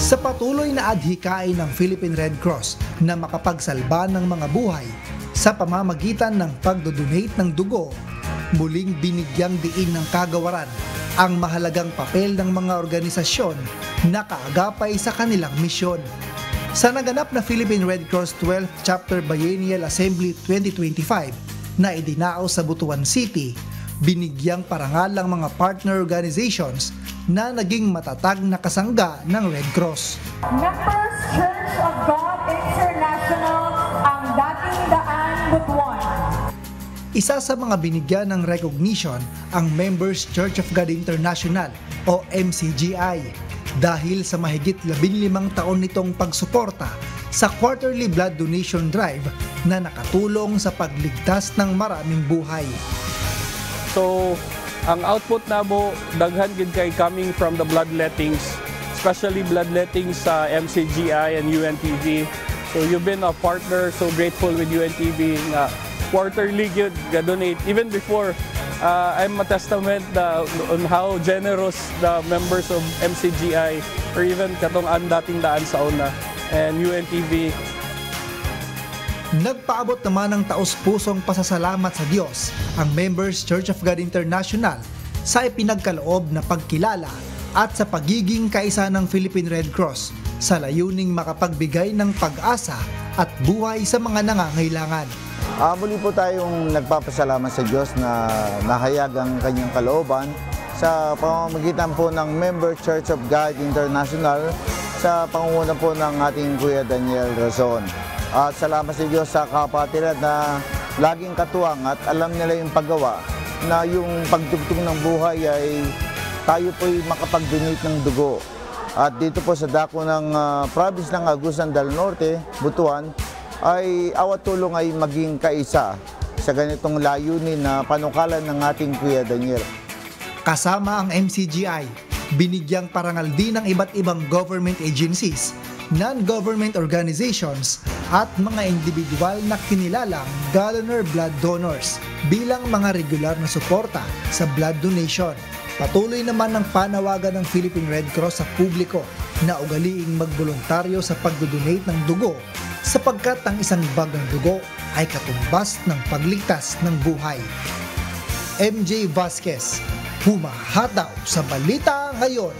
Sa patuloy na adhikain ng Philippine Red Cross na makapagsalba ng mga buhay sa pamamagitan ng pagdodonate ng dugo, muling binigyang diin ng kagawaran ang mahalagang papel ng mga organisasyon na kaagapay sa kanilang misyon. Sa naganap na Philippine Red Cross 12th Chapter Biennial Assembly 2025 na idinao sa Butuan City, binigyang parangal ang mga partner organizations na naging matatag na kasangga ng Red Cross. Members Church of God International ang dating daan Butuan. Isa sa mga binigyan ng recognition ang Members Church of God International o MCGI dahil sa mahigit 15 taon nitong pagsuporta sa quarterly blood donation drive na nakatulong sa pagligtas ng maraming buhay. So, ang output na mo, daghan gid kay coming from the bloodlettings, especially bloodlettings sa MCGI and UNTV. So, you've been a partner, so grateful with UNTV nga quarterly gyud ga-donate. Even before, I'm a testament on how generous the members of MCGI or even katong dating daan sa una and UNTV. Nagpaabot naman ng taos-pusong pasasalamat sa Diyos ang Members Church of God International sa ipinagkaloob na pagkilala at sa pagiging kaisa ng Philippine Red Cross sa layuning makapagbigay ng pag-asa at buhay sa mga nangangailangan. Muli po tayong nagpapasalamat sa Diyos na nahayag ang kanyang kalooban sa pamamagitan po ng Member Church of God International sa pangunguna po ng ating Kuya Daniel Razon. At salamat sa Diyos sa kapatiran na laging katuwang at alam nila yung paggawa na yung pagdugtong ng buhay ay tayo po'y makapag-donate ng dugo. At dito po sa dako ng province ng Agusan del Norte, Butuan, ay awat tulong ay maging kaisa sa ganitong layunin na panukalan ng ating Kuya Daniel. Kasama ang MCGI, binigyang parangal din ng iba't ibang government agencies, non-government organizations at mga individual na kinilalang donor blood donors bilang mga regular na suporta sa blood donation. Patuloy naman ang panawagan ng Philippine Red Cross sa publiko na ugaliing magboluntaryo sa pagdodonate ng dugo sapagkat ang isang bag ng dugo ay katumbas ng pagligtas ng buhay. MJ Vasquez, humahataw sa Balita Ngayon.